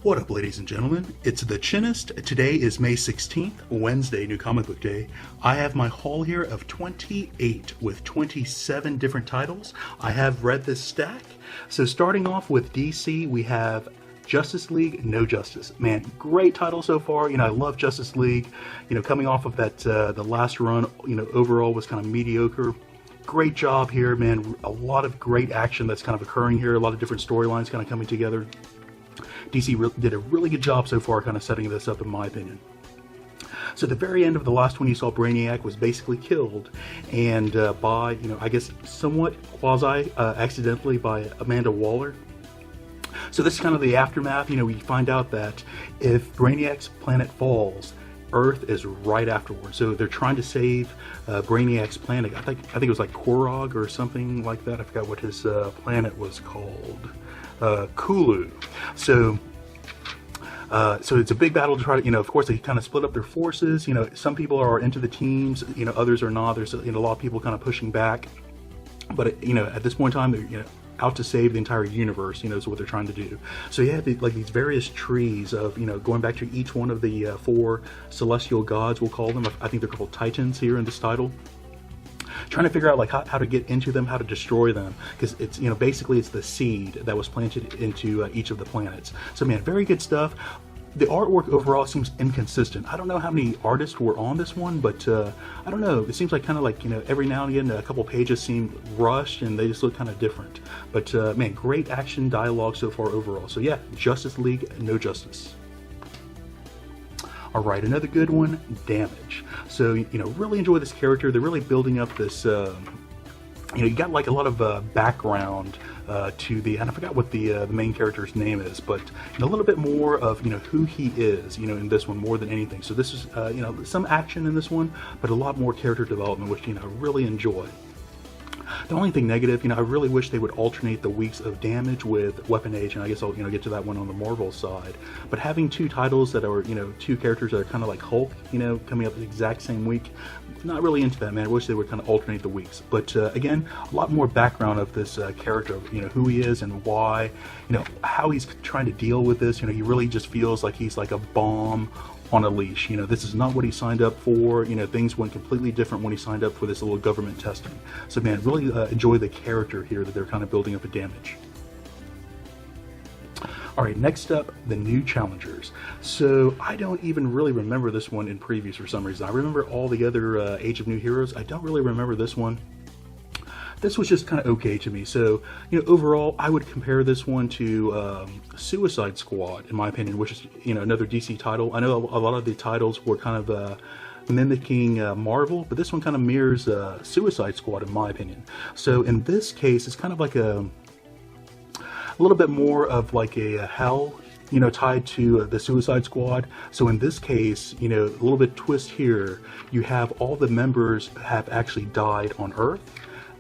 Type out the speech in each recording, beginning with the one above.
What up, ladies and gentlemen? It's the Chinnist. Today is May 16th, Wednesday, New Comic Book Day. I have my haul here of 28 with 27 different titles. I have read this stack. So starting off with DC, we have Justice League, No Justice. Man, great title so far. I love Justice League. Coming off of that, the last run, overall was kind of mediocre. Great job here, man. A lot of great action that's kind of occurring here. A lot of different storylines kind of coming together. DC did a really good job so far kind of setting this up, in my opinion. So at the very end of the last one, you saw Brainiac was basically killed, and by, I guess somewhat quasi-accidentally by Amanda Waller. So this is kind of the aftermath. We find out that if Brainiac's planet falls, Earth is right afterwards. So they're trying to save Brainiac's planet. I think it was like Korog or something like that. I forgot what his planet was called. Kulu. So it's a big battle to try to, of course they kind of split up their forces. Some people are into the teams, others are not. There's a lot of people kind of pushing back. But at this point in time, they're out to save the entire universe. Is what they're trying to do. So you have these various trees of going back to each one of the four celestial gods, we'll call them. I think they're called Titans here in this title. Trying to figure out how to get into them, how to destroy them, because it's basically it's the seed that was planted into each of the planets. So man, very good stuff. The artwork overall seems inconsistent. I don't know how many artists were on this one, but I don't know. It seems like every now and again a couple pages seem rushed and they just look kind of different. But man, great action dialogue so far overall. So yeah, Justice League, No Justice. All right, another good one, Damage. So, really enjoy this character. They're really building up this, you got like a lot of background to the, and I forgot what the main character's name is, but a little bit more of, who he is, in this one more than anything. So this is, some action in this one, but a lot more character development, which, I really enjoy. The only thing negative, I really wish they would alternate the weeks of Damage with Weapon Age, and I guess I'll, get to that one on the Marvel side. But having two titles that are, two characters that are kind of like Hulk, coming up the exact same week, not really into that, man. I wish they would kind of alternate the weeks. But again, a lot more background of this character, who he is and why, how he's trying to deal with this. He really just feels like he's like a bomb on a leash. This is not what he signed up for. Things went completely different when he signed up for this little government testing. So man, really enjoy the character here that they're kind of building up a Damage. Alright, next up, the New Challengers. So I don't even really remember this one in previews for some reason. I remember all the other Age of New Heroes. I don't really remember this one. This was just kind of okay to me. So, overall, I would compare this one to Suicide Squad, in my opinion, which is, another DC title. I know a lot of the titles were kind of mimicking Marvel, but this one kind of mirrors Suicide Squad, in my opinion. So in this case, it's kind of like a little bit more of like a hell, tied to the Suicide Squad. So in this case, a little bit twist here, you have all the members have actually died on Earth.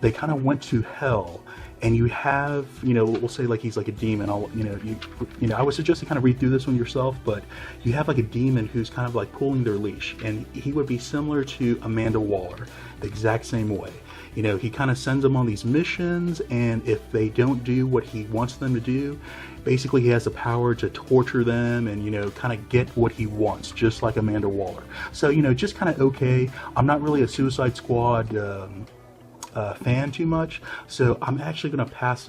They kind of went to hell, and you have, we'll say like he's like a demon. I would suggest you kind of read through this one yourself, but you have like a demon who's kind of like pulling their leash, and he would be similar to Amanda Waller, the exact same way. He kind of sends them on these missions, and if they don't do what he wants them to do, basically he has the power to torture them and, kind of get what he wants, just like Amanda Waller. So, just kind of okay. I'm not really a Suicide Squad fan too much, so I'm actually going to pass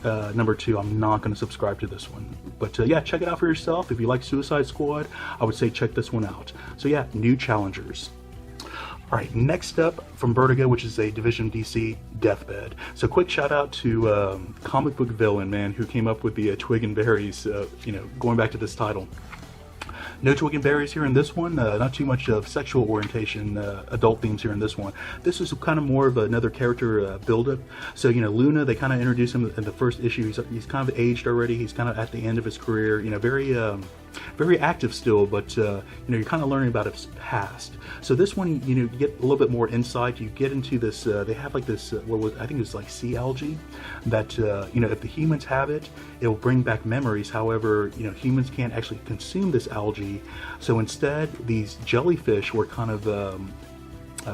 number 2. I'm not going to subscribe to this one, but yeah, check it out for yourself. If you like Suicide Squad, I would say check this one out. So yeah, New Challengers. Alright, next up from Vertigo, which is a division of DC, Deathbed. So quick shout out to comic book villain, man, who came up with the Twig and Berries, going back to this title. No twig and berries here in this one, not too much of sexual orientation, adult themes here in this one. This is kind of more of another character build-up. So, Luna, they kind of introduced him in the first issue. He's kind of aged already. He's kind of at the end of his career, very active still, but, you're kind of learning about his past. So this one, you get a little bit more insight. You get into this, they have like this, I think it's like sea algae, that, if the humans have it, it will bring back memories. However, humans can't actually consume this algae. So instead, these jellyfish were kind of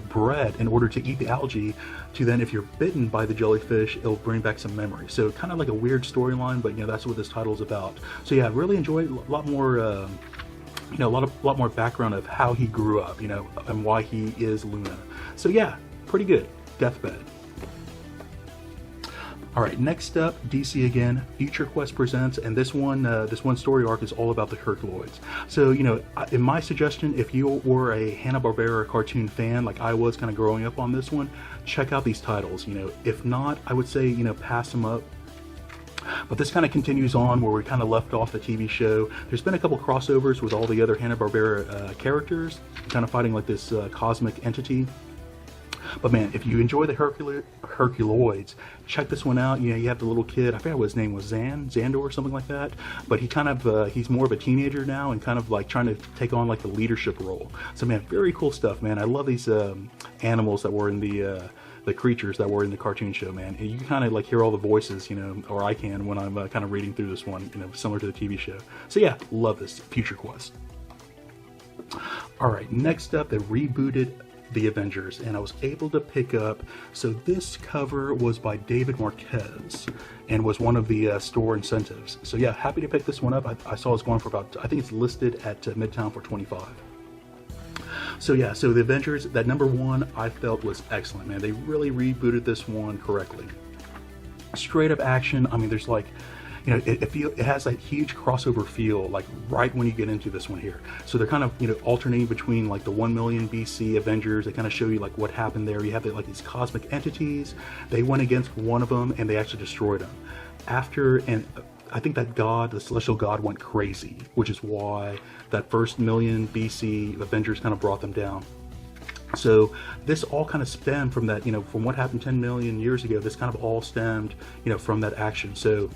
bread in order to eat the algae, to then, if you're bitten by the jellyfish, it'll bring back some memory. So kind of like a weird storyline, but that's what this title is about. So yeah, I really enjoyed a lot more. A lot more background of how he grew up, and why he is Luna. So yeah, pretty good. Deathbed. All right, next up, DC again. Future Quest presents, and this one story arc is all about the Herculoids. So in my suggestion, if you were a Hanna-Barbera cartoon fan like I was, kind of growing up on this one, check out these titles. If not, I would say pass them up. But this kind of continues on where we kind of left off the TV show. There's been a couple crossovers with all the other Hanna-Barbera characters, kind of fighting like this cosmic entity. But man, if you enjoy the Herculoids, check this one out. You have the little kid, I forget what his name was, Xandor or something like that. But he kind of, he's more of a teenager now and kind of like trying to take on like the leadership role. So man, very cool stuff, man. I love these animals that were in the creatures that were in the cartoon show, man. And you can kind of like hear all the voices, or I can when I'm kind of reading through this one, similar to the TV show. So yeah, love this Future Quest. All right, next up, they rebooted the Avengers, and I was able to pick up, so this cover was by David Marquez and was one of the store incentives. So yeah, happy to pick this one up. I saw it's going for about, I think it's listed at Midtown for $25. So yeah, so the Avengers, that #1 I felt was excellent, man. They really rebooted this one correctly. Straight up action. I mean, there's like, it has that huge crossover feel, like right when you get into this one here. So they're kind of, alternating between like the 1 million BC Avengers. They kind of show you like what happened there. You have like these cosmic entities. They went against one of them and they actually destroyed them. And I think that god, the celestial god, went crazy, which is why that first million BC Avengers kind of brought them down. So this all kind of stemmed from that, from what happened 10 million years ago. This kind of all stemmed, from that action. So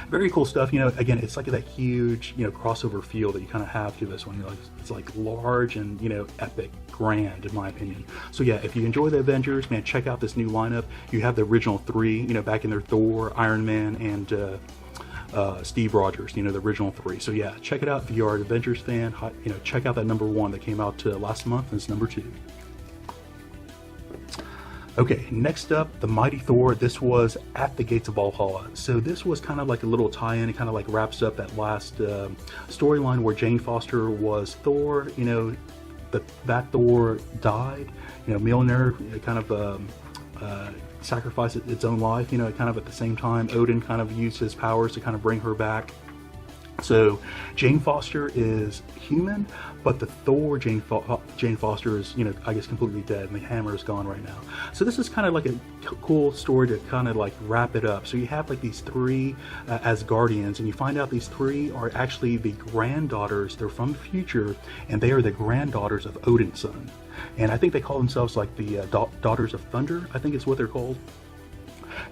very cool stuff. Again, it's like that huge, crossover feel that you kind of have to this one. It's like large and, epic, grand, in my opinion. So yeah, if you enjoy the Avengers, man, check out this new lineup. You have the original 3, back in there, Thor, Iron Man, and Steve Rogers, the original 3. So yeah, check it out if you are an Avengers fan. Check out that #1 that came out last month, and it's #2. Okay, next up, the Mighty Thor. This was At the Gates of Valhalla. So this was kind of like a little tie-in. It kind of like wraps up that last storyline where Jane Foster was Thor. That Thor died. Mjolnir kind of sacrificed its own life. Kind of at the same time, Odin kind of used his powers to kind of bring her back. So Jane Foster is human, but the Thor Jane Foster is, I guess completely dead, and the hammer is gone right now. So this is kind of like a cool story to kind of like wrap it up. So you have like these 3 Asgardians, and you find out these 3 are actually the granddaughters. They're from the future, and they are the granddaughters of Odin's son. And I think they call themselves like the Daughters of Thunder, I think is what they're called.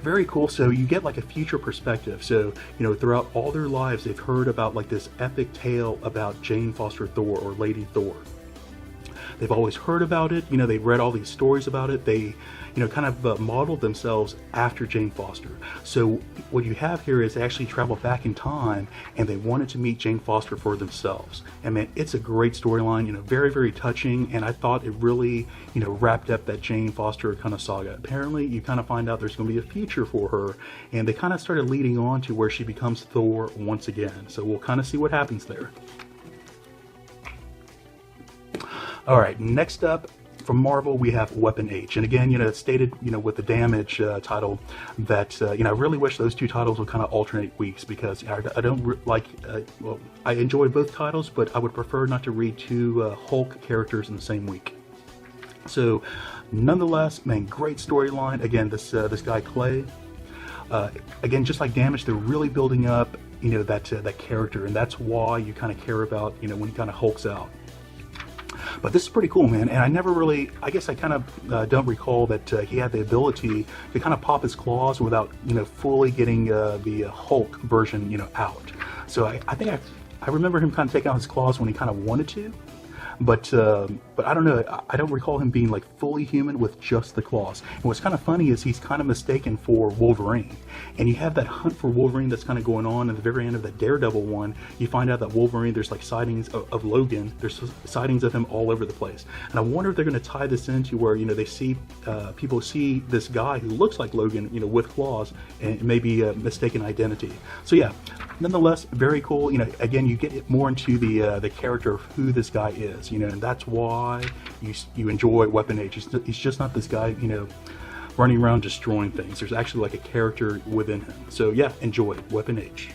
Very cool. So you get like a future perspective. So, throughout all their lives, they've heard about like this epic tale about Jane Foster Thor, or Lady Thor. They've always heard about it. They've read all these stories about it. They, kind of modeled themselves after Jane Foster. So what you have here is they actually travel back in time, and they wanted to meet Jane Foster for themselves. And man, it's a great storyline, very, very touching. And I thought it really, wrapped up that Jane Foster kind of saga. Apparently, you kind of find out there's going to be a future for her, and they kind of started leading on to where she becomes Thor once again. So we'll kind of see what happens there. All right, next up from Marvel, we have Weapon H. And again, it's stated, with the Damage title that, I really wish those 2 titles would kind of alternate weeks, because I don't like, well, I enjoy both titles, but I would prefer not to read 2 Hulk characters in the same week. So, nonetheless, man, great storyline. Again, this guy, Clay, again, just like Damage, they're really building up, that character, and that's why you kind of care about, when he kind of hulks out. But this is pretty cool, man, and I never really, I guess I kind of don't recall that he had the ability to kind of pop his claws without, fully getting the Hulk version, out. So I think I remember him kind of taking out his claws when he kind of wanted to, But I don't know. I don't recall him being like fully human with just the claws. And what's kind of funny is he's kind of mistaken for Wolverine. And you have that hunt for Wolverine that's kind of going on. At the very end of the Daredevil one, you find out that Wolverine, there's like sightings of Logan. There's sightings of him all over the place. And I wonder if they're going to tie this into where, they see, people see this guy who looks like Logan, with claws, and maybe a mistaken identity. So yeah, nonetheless, very cool. Again, you get more into the character of who this guy is, and that's why you enjoy Weapon H. He's just not this guy, running around destroying things. There's actually like a character within him. So yeah, enjoy Weapon H.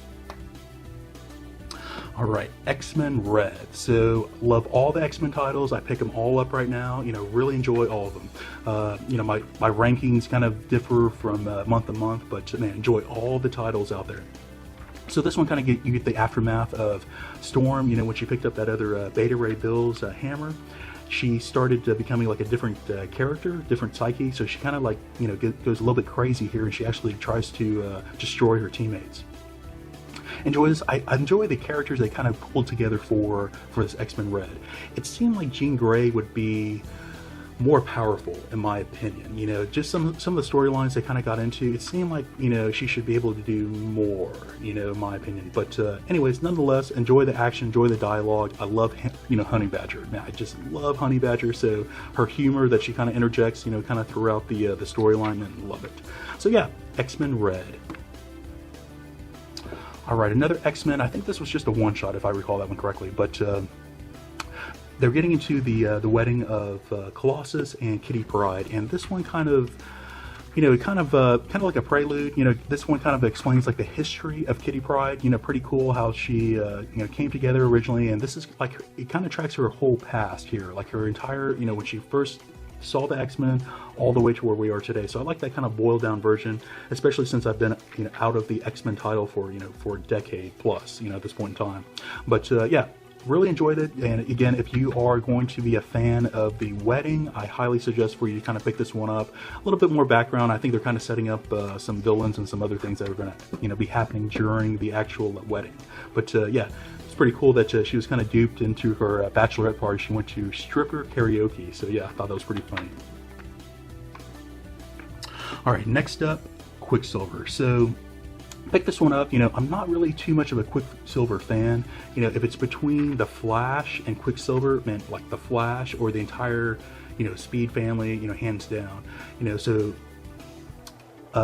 All right, XMen Red. So love all the X-Men titles. I pick them all up right now. Really enjoy all of them. My rankings kind of differ from month to month, but man, enjoy all the titles out there. So this one kind of you get the aftermath of Storm. When she picked up that other Beta Ray Bill's hammer, she started becoming like a different character, different psyche. So she kind of like goes a little bit crazy here, and she actually tries to destroy her teammates. Enjoy this. I enjoy the characters they kind of pulled together for this X-Men Red. It seemed like Jean Grey would be more powerful, in my opinion. Just some of the storylines they kind of got into, it seemed like she should be able to do more, in my opinion. But anyways, nonetheless, enjoy the action, enjoy the dialogue. I love Honey Badger. Man, I just love Honey Badger. So her humor that she kind of interjects, kind of throughout the storyline, and love it. So yeah, X-Men Red. All right, another X-Men. I think this was just a one-shot, if I recall that one correctly. But they're getting into the wedding of Colossus and Kitty Pryde, and this one kind of, kind of like a prelude. This one kind of explains like the history of Kitty Pryde. Pretty cool how she came together originally, and this is like it kind of tracks her whole past here, like her entire when she first saw the X-Men all the way to where we are today. So I like that kind of boiled down version, especially since I've been out of the X-Men title for for a decade plus at this point in time. But yeah, really enjoyed it. And again, if you are going to be a fan of the wedding, I highly suggest for you to kind of pick this one up. A little bit more background. I think they're kind of setting up some villains and some other things that are going to be happening during the actual wedding. But yeah, it's pretty cool that she was kind of duped into her bachelorette party. She went to stripper karaoke. So yeah, I thought that was pretty funny. All right, next up, Quicksilver. So pick this one up. I'm not really too much of a Quicksilver fan. If it's between the Flash and Quicksilver, man, like the Flash or the entire Speed family, hands down. So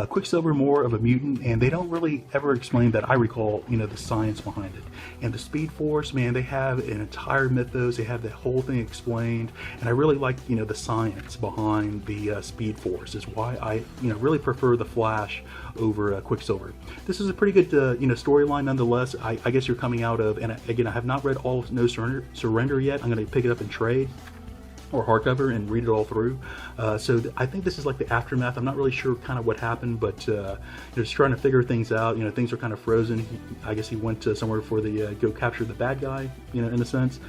Quicksilver more of a mutant, and they don't really ever explain that I recall, the science behind it. And the Speed Force, man, they have an entire mythos. They have the whole thing explained, and I really like, the science behind the Speed Force is why I, really prefer the Flash over Quicksilver. This is a pretty good, storyline nonetheless. I guess you're coming out of, and again, I have not read all of No Surrender yet. I'm going to pick it up in trade or hardcover and read it all through. So I think this is like the aftermath. I'm not really sure kind of what happened, but just trying to figure things out. Things are kind of frozen. I guess he went to somewhere for the go capture the bad guy. In a sense,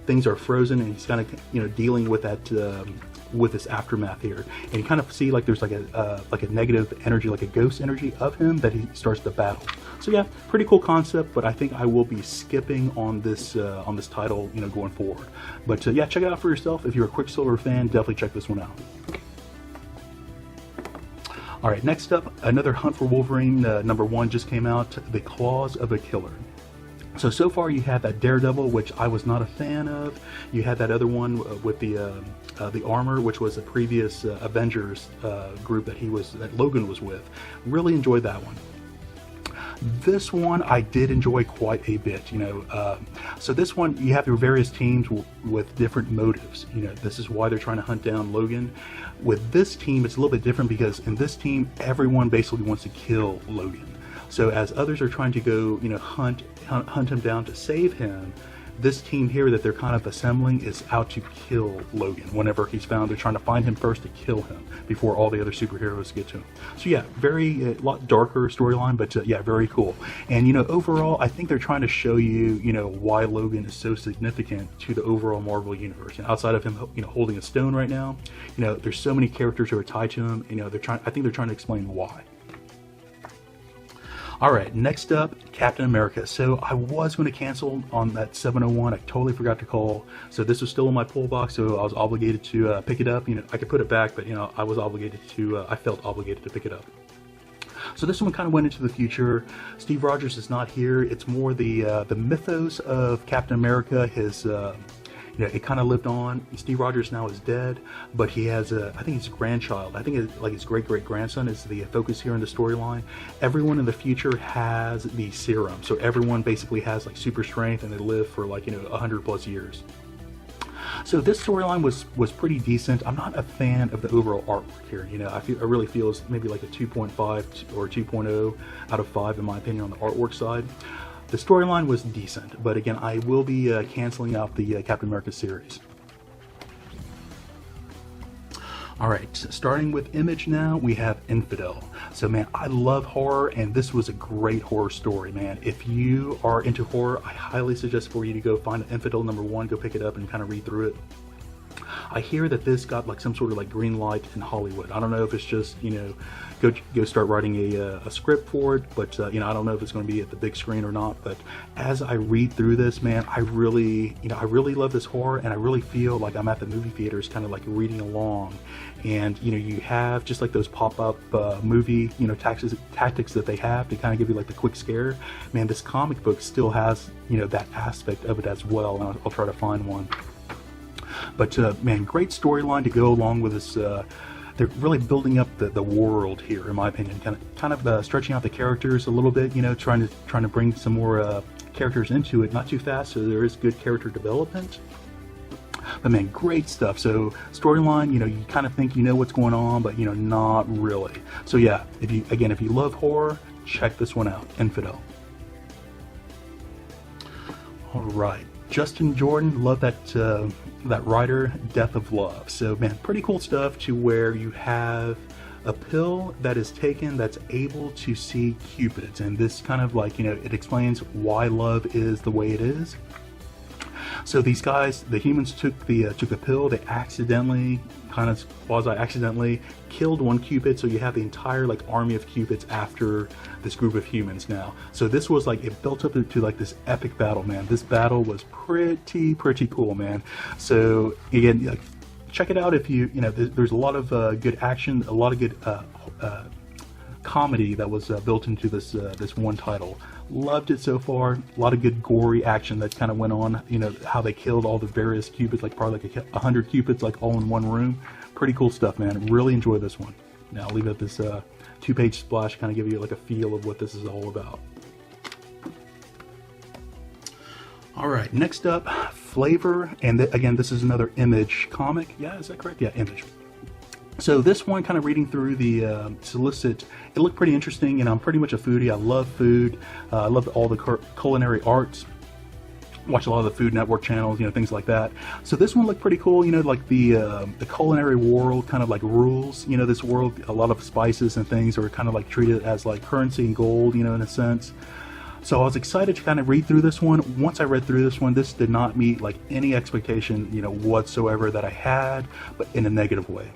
things are frozen, and he's kind of dealing with that. With this aftermath here, and you kind of see like there's like a negative energy, like a ghost energy of him that he starts the battle. So yeah, pretty cool concept, but I think I will be skipping on this title, going forward. But yeah, check it out for yourself. If you're a Quicksilver fan, definitely check this one out. All right, next up, another Hunt for Wolverine #1 just came out, The Claws of a Killer. So far you had that Daredevil, which I was not a fan of. You had that other one with the armor, which was a previous Avengers group that Logan was with. Really enjoyed that one. This one I did enjoy quite a bit. So this one you have your various teams with different motives. This is why they're trying to hunt down Logan. With this team, it's a little bit different because in this team, everyone basically wants to kill Logan. So as others are trying to go, hunt him down to save him, this team here that they're kind of assembling is out to kill Logan. Whenever he's found, they're trying to find him first to kill him before all the other superheroes get to him. So yeah, very a lot darker storyline, but yeah, very cool. And overall, I think they're trying to show you, why Logan is so significant to the overall Marvel universe. And outside of him, holding a stone right now, there's so many characters who are tied to him. I think they're trying to explain why. All right, next up, Captain America. So I was going to cancel on that 701. I totally forgot to call. So this was still in my pull box, so I was obligated to pick it up. You know, I could put it back, but you know, I was obligated to. I felt obligated to pick it up. So this one kind of went into the future. Steve Rogers is not here. It's more the mythos of Captain America. His you know, it kind of lived on. Steve Rogers now is dead, but he has I think his grandchild. I think it's like his great-great-grandson is the focus here in the storyline. Everyone in the future has the serum, so everyone basically has like super strength, and they live for like, you know, 100+ years. So this storyline was pretty decent. I'm not a fan of the overall artwork here. You know, I really feel it's maybe like a 2.5 or 2.0 out of 5 in my opinion on the artwork side. The storyline was decent, but again, I will be canceling out the Captain America series. Alright, starting with Image now, we have Infidel. So man, I love horror, and this was a great horror story, man. If you are into horror, I highly suggest for you to go find Infidel #1, go pick it up and kind of read through it. I hear that this got like some sort of like green light in Hollywood. I don't know if it's just, you know, go start writing a script for it, but you know, I don't know if it's going to be at the big screen or not. But as I read through this, man, I really love this horror, and I really feel like I'm at the movie theaters, kind of like reading along. And you know, you have just like those pop-up movie, you know, tactics that they have to kind of give you like the quick scare. Man, this comic book still has, you know, that aspect of it as well, and I'll try to find one. But man, great storyline to go along with this. They're really building up the world here, in my opinion. Kind of stretching out the characters a little bit. You know, trying to bring some more characters into it. Not too fast, so there is good character development. But man, great stuff. So storyline, you know, you kind of think you know what's going on, but you know, not really. So yeah, if you love horror, check this one out, Infidel. All right. Justin Jordan, love that writer, Death of Love. So man, pretty cool stuff to where you have a pill that is taken that's able to see cupids, and this kind of like, you know, it explains why love is the way it is. So these guys, the humans took a pill. They accidentally, kind of quasi-accidentally, killed one Cupid. So you have the entire like army of Cupids after this group of humans now. So this was like, it built up into like this epic battle, man. This battle was pretty cool, man. So again, like, check it out if you know. There's a lot of good action, a lot of good comedy that was built into this one title. Loved it so far. A lot of good gory action that kind of went on. You know, how they killed all the various Cupids, like probably like 100 Cupids, like all in one room. Pretty cool stuff, man. Really enjoy this one. Now I'll leave it at this 2-page splash, kind of give you like a feel of what this is all about. All right, next up, Flavor, and again, this is another Image comic. Yeah, is that correct? Yeah, Image. So this one, kind of reading through the solicit, it looked pretty interesting, and I'm pretty much a foodie. I love food. I love all the culinary arts. Watch a lot of the Food Network channels, you know, things like that. So this one looked pretty cool, you know, like the culinary world kind of like rules. You know, this world, a lot of spices and things are kind of like treated as like currency and gold, you know, in a sense. So I was excited to kind of read through this one. Once I read through this one, this did not meet like any expectation, you know, whatsoever that I had, but in a negative way.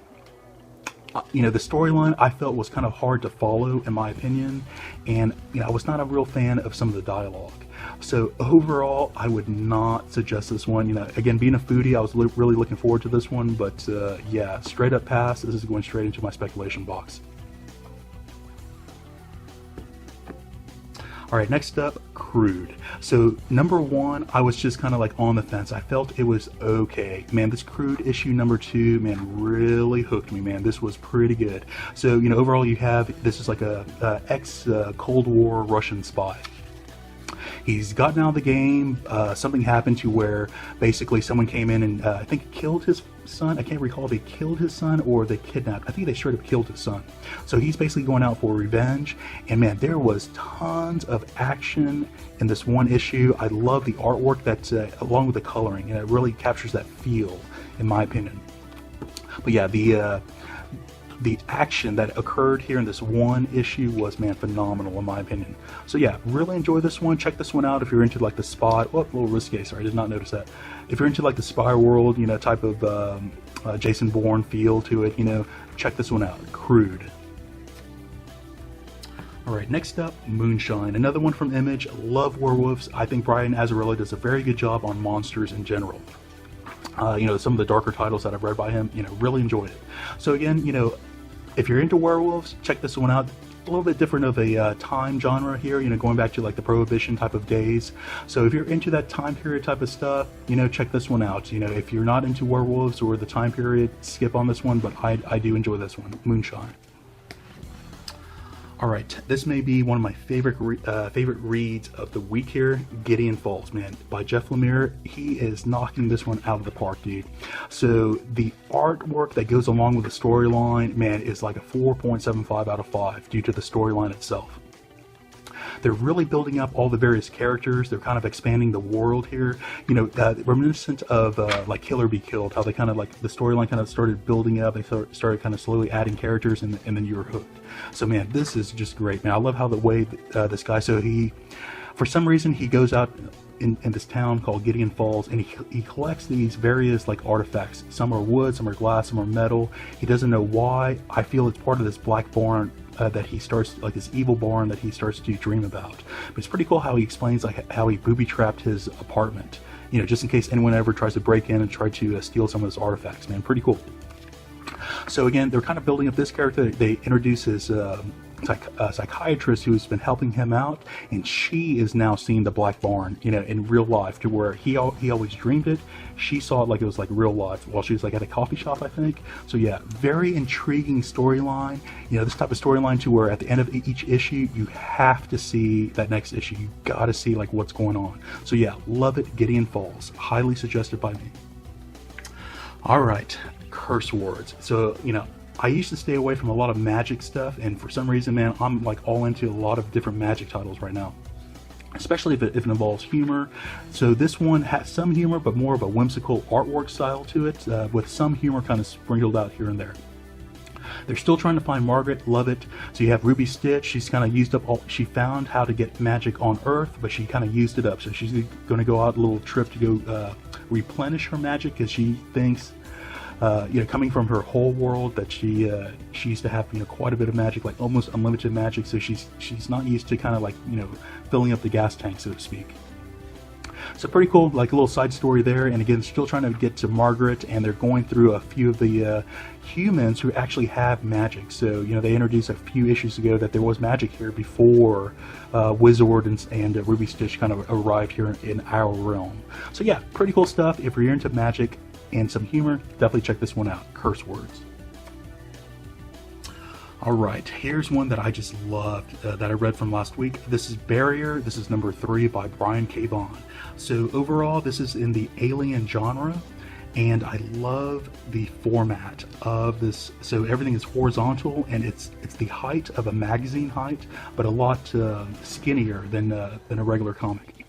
You know, the storyline I felt was kind of hard to follow, in my opinion, and you know, I was not a real fan of some of the dialogue. So overall, I would not suggest this one. You know, again, being a foodie, I was really looking forward to this one, but yeah, straight up pass. This is going straight into my speculation box. All right, next up, Crude. So #1, I was just kind of like on the fence. I felt it was okay. Man, this Crude issue #2, man, really hooked me, man. This was pretty good. So, you know, overall you have, this is like a ex-Cold War Russian spy. He's gotten out of the game. Something happened to where basically someone came in and I think killed his son. I can't recall if they killed his son or they kidnapped. I think they straight up killed his son. So he's basically going out for revenge. And man, there was tons of action in this one issue. I love the artwork that's along with the coloring, and it really captures that feel, in my opinion. But yeah, the action that occurred here in this one issue was, man, phenomenal in my opinion. So yeah, really enjoy this one. Check this one out if you're into like the spy. Oh, a little risque, sorry, I did not notice that. If you're into like the spy world, you know, type of Jason Bourne feel to it, you know, check this one out, Crude. All right, next up, Moonshine, another one from Image. Love werewolves. I think Brian Azzarello does a very good job on monsters in general. Some of the darker titles that I've read by him, really enjoyed it. So again, if you're into werewolves, check this one out. A little bit different of a time genre here, going back to like the Prohibition type of days. So if you're into that time period type of stuff, check this one out. If you're not into werewolves or the time period, skip on this one, but I do enjoy this one, Moonshine. All right, this may be one of my favorite reads of the week here, Gideon Falls Man by Jeff Lemire. He is knocking this one out of the park, dude. So the artwork that goes along with the storyline, man, is like a 4.75 out of 5 due to the storyline itself. They're really building up all the various characters. They're kind of expanding the world here. Reminiscent of like Kill or Be Killed, how they kind of like the storyline kind of started building up. They started kind of slowly adding characters, and then you were hooked. So man, this is just great, man. I love how the way this guy. So for some reason, he goes out in this town called Gideon Falls, and he collects these various like artifacts. Some are wood, some are glass, some are metal. He doesn't know why. I feel it's part of this black barn that he starts, like this evil barn that he starts to dream about. But it's pretty cool how he explains like how he booby-trapped his apartment, just in case anyone ever tries to break in and try to steal some of his artifacts, man. Pretty cool. So again, they're kind of building up this character. They introduce his psychiatrist who's been helping him out, and she is now seeing the Black Barn, in real life, to where he always dreamed it. She saw it like it was like real life while she was like at a coffee shop, I think. So yeah, very intriguing storyline. This type of storyline to where at the end of each issue, you have to see that next issue. You got to see like what's going on. So yeah, love it. Gideon Falls, highly suggested by me. All right, curse words. So I used to stay away from a lot of magic stuff, and for some reason, man, I'm like all into a lot of different magic titles right now, especially if it involves humor. So this one has some humor, but more of a whimsical artwork style to it, with some humor kind of sprinkled out here and there. They're still trying to find Margaret. Love it. So you have Ruby Stitch. She's kind of used up she found how to get magic on Earth, but she kind of used it up. So she's going to go out a little trip to go replenish her magic, because she thinks, coming from her whole world, that she used to have quite a bit of magic, like almost unlimited magic. So she's not used to kind of like filling up the gas tank, so to speak. So pretty cool, like a little side story there. And again, still trying to get to Margaret, and they're going through a few of the humans who actually have magic. So they introduced a few issues ago that there was magic here before Wizard and Ruby Stitch kind of arrived here in our realm. So yeah, pretty cool stuff. If you're into magic and some humor, definitely check this one out, Curse Words. All right, here's one that I just loved that I read from last week. This is Barrier. This is number 3 by Brian K. Vaughan. So overall, this is in the alien genre, and I love the format of this. So everything is horizontal, and it's the height of a magazine height, but a lot skinnier than a regular comic.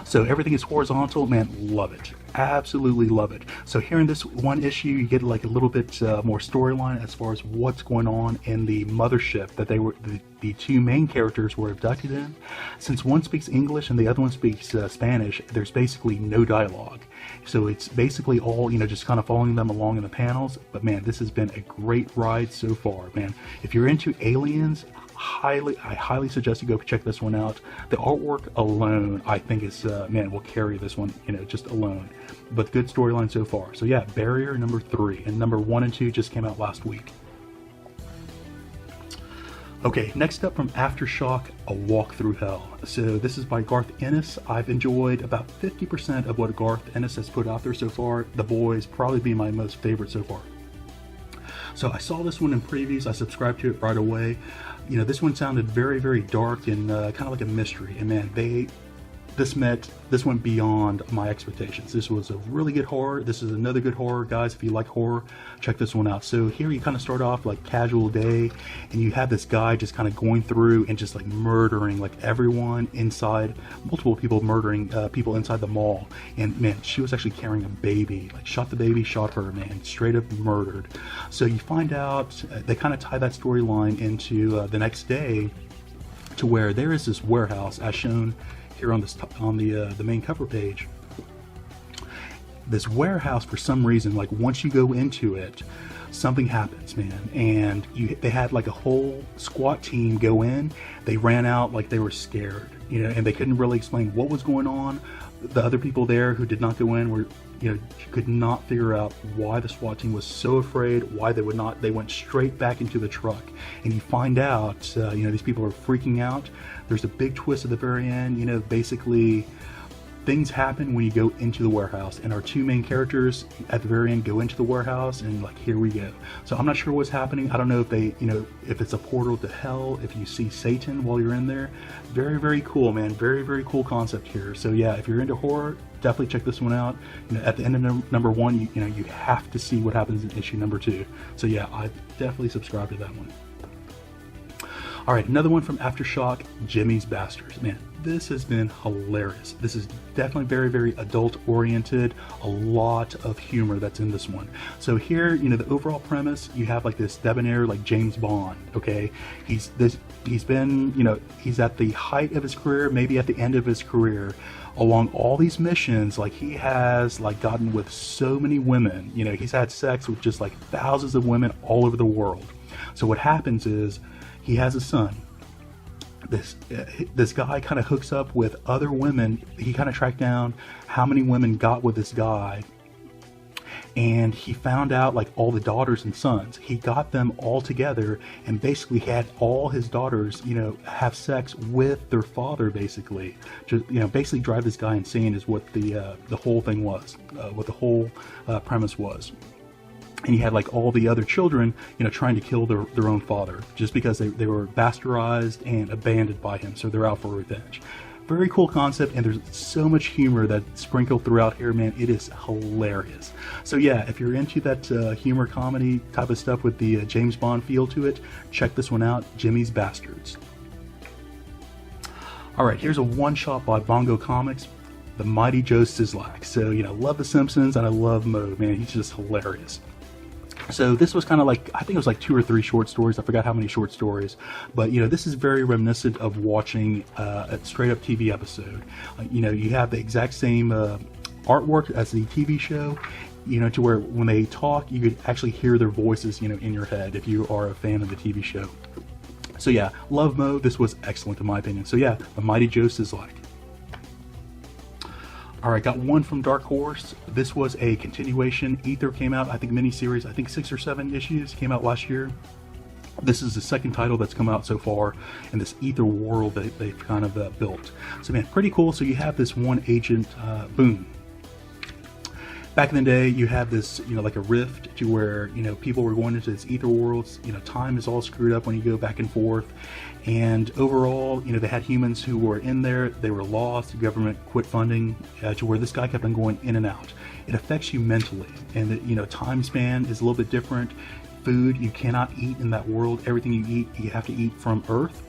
So everything is horizontal, man, love it. Absolutely love it. So here in this one issue, you get like a little bit more storyline as far as what's going on in the mothership that the two main characters were abducted in. Since one speaks English and the other one speaks Spanish, there's basically no dialogue. So it's basically all, just kind of following them along in the panels. But man, this has been a great ride so far, man. If you're into aliens, I highly suggest you go check this one out. The artwork alone, I think, is will carry this one, just alone. But good storyline so far. So yeah, Barrier number 3, and number 1 and 2 just came out last week. Okay, next up from Aftershock, A Walk Through Hell. So this is by Garth Ennis. I've enjoyed about 50% of what Garth Ennis has put out there so far. The Boys probably be my most favorite so far. So I saw this one in previews. I subscribed to it right away. This one sounded very, very dark and kind of like a mystery. And man, this went beyond my expectations. This was a really good horror. This is another good horror, guys. If you like horror, check this one out. So here you kind of start off like casual day, and you have this guy just kind of going through and just like murdering like everyone inside, multiple people murdering people inside the mall. And man, she was actually carrying a baby, like shot the baby, shot her, man, straight up murdered. So you find out, they kind of tie that storyline into the next day, to where there is this warehouse as shown here on the main cover page. this warehouse, for some reason, like once you go into it, something happens, man. And they had like a whole SWAT team go in. They ran out like they were scared, and they couldn't really explain what was going on. The other people there who did not go in were, could not figure out why the SWAT team was so afraid, why they went straight back into the truck. And you find out, these people are freaking out. There's a big twist at the very end, basically things happen when you go into the warehouse, and our two main characters at the very end go into the warehouse, and like, here we go. So I'm not sure what's happening. I don't know if they, if it's a portal to hell, if you see Satan while you're in there. Very, very cool, man. Very, very cool concept here. So yeah, if you're into horror, definitely check this one out. At the end of number one, you have to see what happens in issue number 2. So yeah, I definitely subscribe to that one. All right, another one from Aftershock, Jimmy's Basterds. Man, this has been hilarious. This is definitely very, very adult-oriented. A lot of humor that's in this one. So here, the overall premise, you have like this debonair, like James Bond. Okay, he's been, he's at the height of his career, maybe at the end of his career. Along all these missions, like he has like gotten with so many women. He's had sex with just like thousands of women all over the world. So what happens is, he has a son. This guy kind of hooks up with other women. He kind of tracked down how many women got with this guy, and he found out like all the daughters and sons. He got them all together and basically had all his daughters, have sex with their father, basically. Just, basically drive this guy insane is what the whole thing was, what the whole premise was. And he had like all the other children, trying to kill their own father just because they were bastardized and abandoned by him. So they're out for revenge. Very cool concept, and there's so much humor that's sprinkled throughout here, man. It is hilarious. So yeah, if you're into that humor comedy type of stuff with the James Bond feel to it, check this one out, Jimmy's Basterds. All right, here's a one-shot by Bongo Comics, The Mighty Joe Sislak. So, love The Simpsons, and I love Mo, man. He's just hilarious. So this was kind of like, I think it was like 2 or 3 short stories. I forgot how many short stories. But, this is very reminiscent of watching a straight-up TV episode. You have the exact same artwork as the TV show, to where when they talk, you could actually hear their voices, in your head if you are a fan of the TV show. So yeah, love Mo. This was excellent in my opinion. So yeah, The Mighty Joe Sislak. Alright, got one from Dark Horse. This was a continuation. Ether came out, I think miniseries, I think 6 or 7 issues came out last year. This is the second title that's come out so far in this Ether world that they've kind of built. So man, pretty cool. So you have this one agent, Boone. Back in the day, you have this, like a rift to where, people were going into this ether worlds. Time is all screwed up when you go back and forth. And overall, they had humans who were in there. They were lost. The government quit funding to where this guy kept on going in and out. It affects you mentally. And, time span is a little bit different. Food, you cannot eat in that world. Everything you eat, you have to eat from Earth.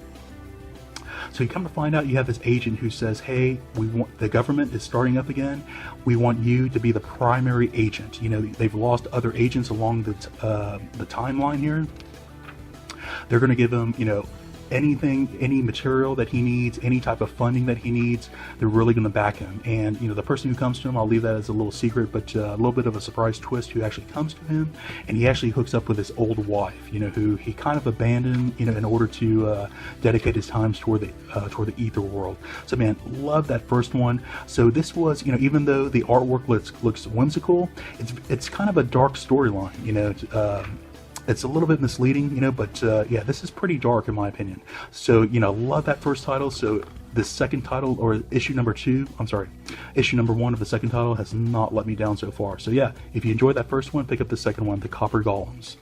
So you come to find out you have this agent who says, hey, the government is starting up again. We want you to be the primary agent. They've lost other agents along the timeline here. They're going to give him, anything, any material that he needs, any type of funding that he needs. They're really going to back him. And, the person who comes to him, I'll leave that as a little secret, but a little bit of a surprise twist who actually comes to him. And he actually hooks up with his old wife, who he kind of abandoned, in order to dedicate his time toward the ether world. So man, love that first one. So this was, even though the artwork looks whimsical, it's kind of a dark storyline, It's a little bit misleading, but yeah, this is pretty dark in my opinion. So, love that first title. So the second title, or issue number 1 of the second title has not let me down so far. So yeah, if you enjoyed that first one, pick up the second one, The Copper Golems.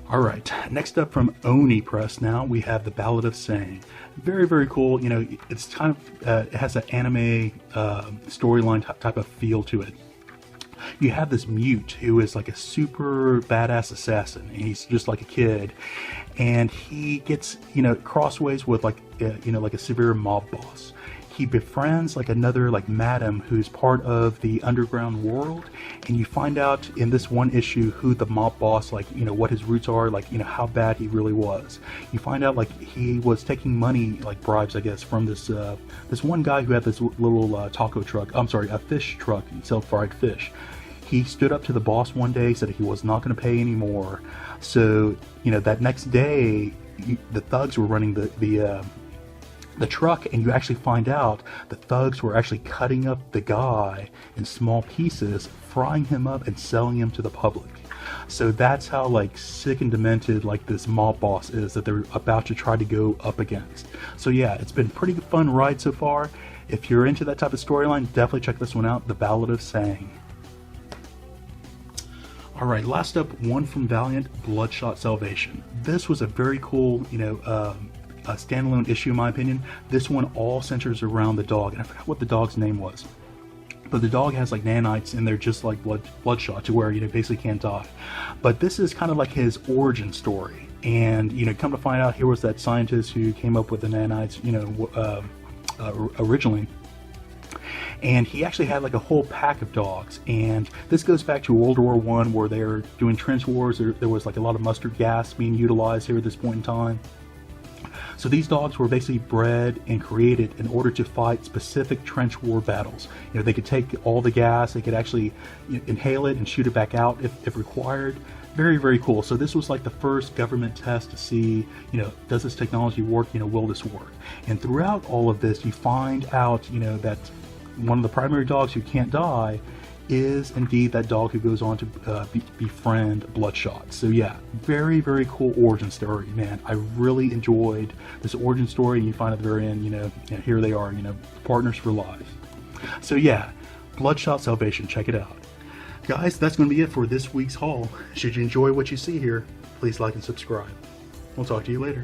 All right, next up from Oni Press now, we have The Ballad of Sang. Very, very cool. It's kind of, it has an anime storyline type of feel to it. You have this mute who is like a super badass assassin, and he's just like a kid, and he gets, crossways with like, like a severe mob boss. he befriends like another like madam who's part of the underground world, and you find out in this one issue who the mob boss, like, you know, what his roots are, like, you know, how bad he really was. You find out like he was taking money, like bribes, I guess, from this this one guy who had this little taco truck. I'm sorry, a fish truck. He sold fried fish. He stood up to the boss one day, said he was not going to pay anymore. So, you know, that next day, the thugs were running the truck, and you actually find out the thugs were actually cutting up the guy in small pieces, frying him up, and selling him to the public. So that's how like sick and demented like this mob boss is that they're about to try to go up against. So yeah, it's been a pretty fun ride so far. If you're into that type of storyline, definitely check this one out, The Ballad of Sang. Alright, last up, one from Valiant, Bloodshot Salvation. This was a very cool, you know, a standalone issue in my opinion. This one all centers around the dog, and I forgot what the dog's name was. But the dog has like nanites in there just like Bloodshot, to where, you know, basically can't die. But this is kind of like his origin story. And, you know, come to find out, here was that scientist who came up with the nanites, you know, originally. And he actually had like a whole pack of dogs, and this goes back to World War I, where they're doing trench wars. There was like a lot of mustard gas being utilized here at this point in time. So these dogs were basically bred and created in order to fight specific trench war battles. You know, they could take all the gas, they could actually inhale it and shoot it back out if required. Very, very cool. So this was like the first government test to see, you know, does this technology work? You know, will this work? And throughout all of this, you find out, you know, that one of the primary dogs who can't die is indeed that dog who goes on to befriend Bloodshot. So yeah, very, very cool origin story, man. I really enjoyed this origin story, and you find at the very end, you know, here they are, you know, partners for life. So yeah, Bloodshot Salvation, check it out. Guys, that's going to be it for this week's haul. Should you enjoy what you see here, please like and subscribe. We'll talk to you later.